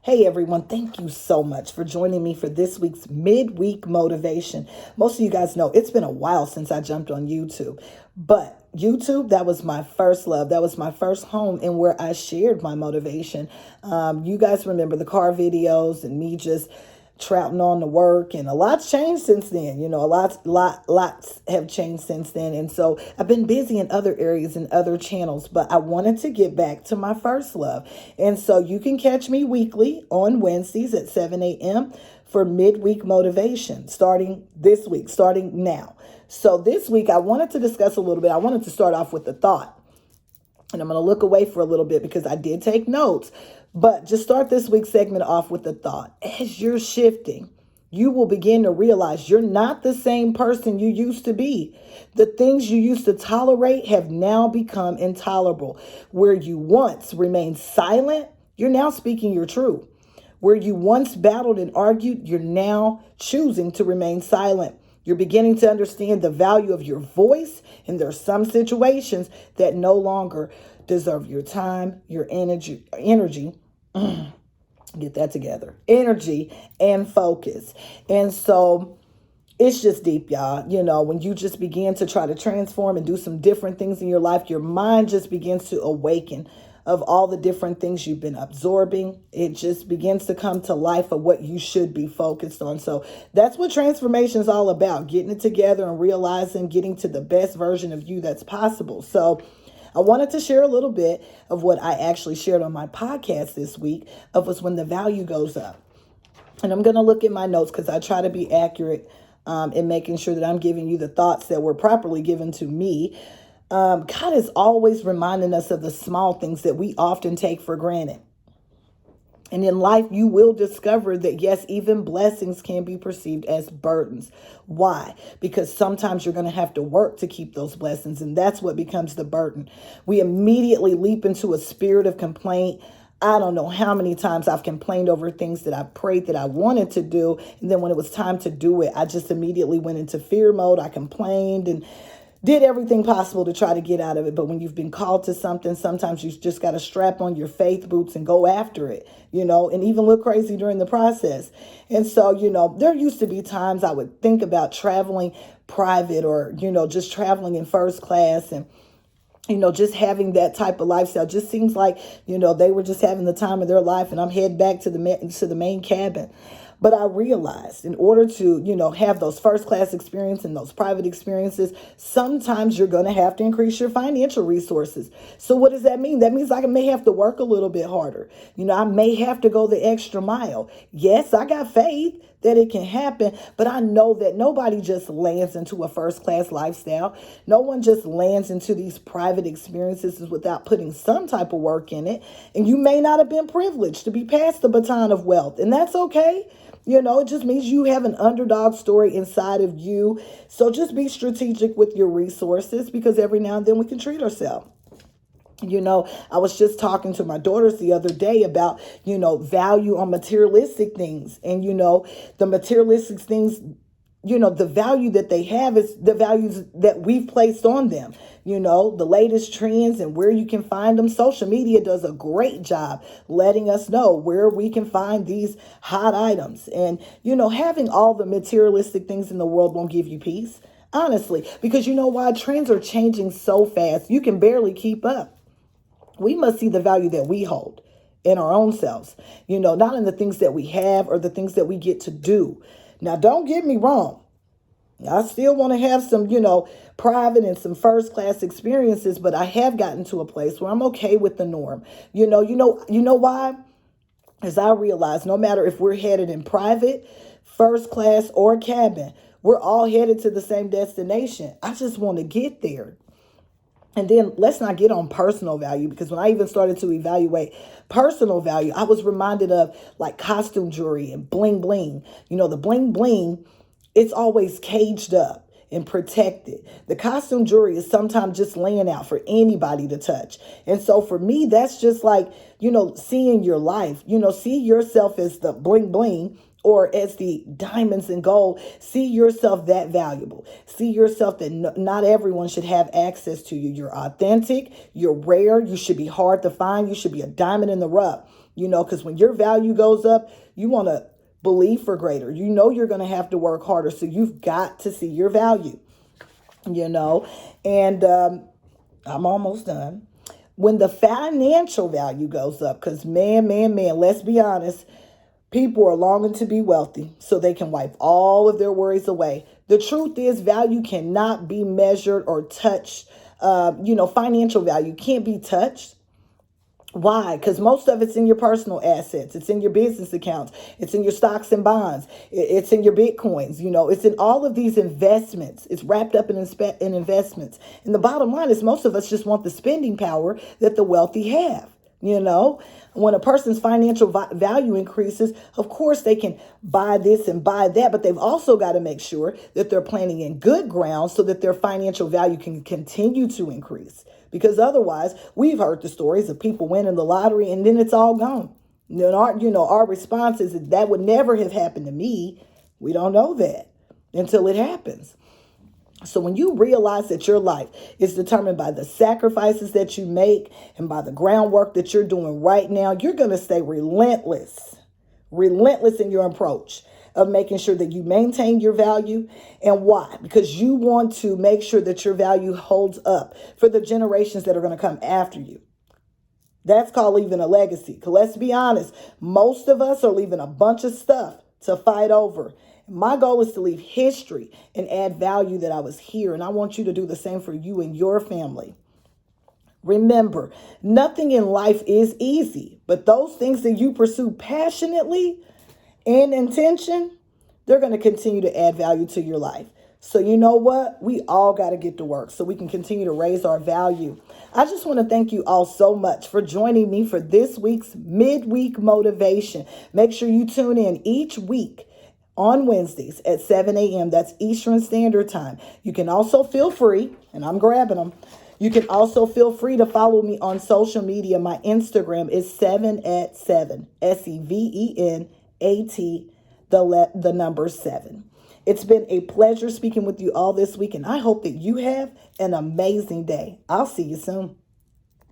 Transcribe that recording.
Hey everyone, thank you so much for joining me for this week's midweek motivation. Most of you guys know it's been a while since I jumped on YouTube, but YouTube, that was my first love. That was my first home and where I shared my motivation. You guys remember the car videos and me just trouting on the work, and a lot's changed since then. Lots have changed since then. And so I've been busy in other areas and other channels, but I wanted to get back to my first love. And so you can catch me weekly on Wednesdays at 7 a.m. for midweek motivation starting this week, starting now. So this week I wanted to discuss a little bit. I wanted to start off with the thought. And I'm going to look away for a little bit because I did take notes. But just start this week's segment off with the thought. As you're shifting, you will begin to realize you're not the same person you used to be. The things you used to tolerate have now become intolerable. Where you once remained silent, you're now speaking your truth. Where you once battled and argued, you're now choosing to remain silent. You're beginning to understand the value of your voice, and there are some situations that no longer deserve your time, your energy, get that together, energy and focus. And so it's just deep, y'all. When you just begin to try to transform and do some different things in your life, your mind just begins to awaken of all the different things you've been absorbing. It just begins to come to life of what you should be focused on. So that's what transformation is all about, getting it together and realizing, getting to the best version of you that's possible. So I wanted to share a little bit of what I actually shared on my podcast this week of was when the value goes up. And I'm going to look at my notes because I try to be accurate in making sure that I'm giving you the thoughts that were properly given to me. God is always reminding us of the small things that we often take for granted. And in life, you will discover that, yes, even blessings can be perceived as burdens. Why? Because sometimes you're going to have to work to keep those blessings, and that's what becomes the burden. We immediately leap into a spirit of complaint. I don't know how many times I've complained over things that I prayed that I wanted to do, and then when it was time to do it, I just immediately went into fear mode. I complained and did everything possible to try to get out of it. But when you've been called to something, sometimes you just got to strap on your faith boots and go after it, and even look crazy during the process. And so, there used to be times I would think about traveling private or, just traveling in first class and just having that type of lifestyle. Just seems like, they were just having the time of their life and I'm heading back to the main cabin. But I realized in order to, have those first class experiences and those private experiences, sometimes you're going to have to increase your financial resources. So what does that mean? That means I may have to work a little bit harder. I may have to go the extra mile. Yes, I got faith that it can happen, but I know that nobody just lands into a first class lifestyle. No one just lands into these private experiences without putting some type of work in it. And you may not have been privileged to be passed the baton of wealth, and that's okay. It just means you have an underdog story inside of you. So just be strategic with your resources because every now and then we can treat ourselves. I was just talking to my daughters the other day about, value on materialistic things and, the materialistic things, the value that they have is the values that we've placed on them, the latest trends and where you can find them. Social media does a great job letting us know where we can find these hot items. And, having all the materialistic things in the world won't give you peace, honestly, because why? Trends are changing so fast. You can barely keep up. We must see the value that we hold in our own selves, not in the things that we have or the things that we get to do. Now, don't get me wrong. I still want to have some, private and some first class experiences, but I have gotten to a place where I'm okay with the norm. You know why? As I realize no matter if we're headed in private, first class or cabin, we're all headed to the same destination. I just want to get there. And then let's not get on personal value, because when I even started to evaluate personal value, I was reminded of like costume jewelry and bling bling. The bling bling, it's always caged up and protected. The costume jewelry is sometimes just laying out for anybody to touch. And so for me, that's just like, seeing your life, see yourself as the bling bling or as the diamonds and gold. See yourself that valuable. See yourself that not everyone should have access to you. You're authentic. You're rare. You should be hard to find. You should be a diamond in the rough. because when your value goes up, you want to believe for greater. You're going to have to work harder. So you've got to see your value, and I'm almost done. When the financial value goes up, because man, let's be honest, people are longing to be wealthy so they can wipe all of their worries away. The truth is, value cannot be measured or touched. Financial value can't be touched. Why? Because most of it's in your personal assets. It's in your business accounts. It's in your stocks and bonds. It's in your Bitcoins. It's in all of these investments. It's wrapped up in investments. And the bottom line is most of us just want the spending power that the wealthy have. When a person's financial value increases, of course they can buy this and buy that, but they've also got to make sure that they're planting in good ground so that their financial value can continue to increase. Because otherwise, we've heard the stories of people winning the lottery and then it's all gone. Our response is that would never have happened to me. We don't know that until it happens. So when you realize that your life is determined by the sacrifices that you make and by the groundwork that you're doing right now, you're going to stay relentless in your approach of making sure that you maintain your value. And why? Because you want to make sure that your value holds up for the generations that are going to come after you. That's called leaving a legacy. Because let's be honest, most of us are leaving a bunch of stuff to fight over. My goal is to leave history and add value that I was here. And I want you to do the same for you and your family. Remember, nothing in life is easy, but those things that you pursue passionately and intention, they're going to continue to add value to your life. So you know what? We all got to get to work so we can continue to raise our value. I just want to thank you all so much for joining me for this week's midweek motivation. Make sure you tune in each week on Wednesdays at 7 a.m. That's Eastern Standard Time. You can also feel free, and I'm grabbing them. You can also feel free to follow me on social media. My Instagram is 7@7, SEVENAT, the number 7. It's been a pleasure speaking with you all this week, and I hope that you have an amazing day. I'll see you soon.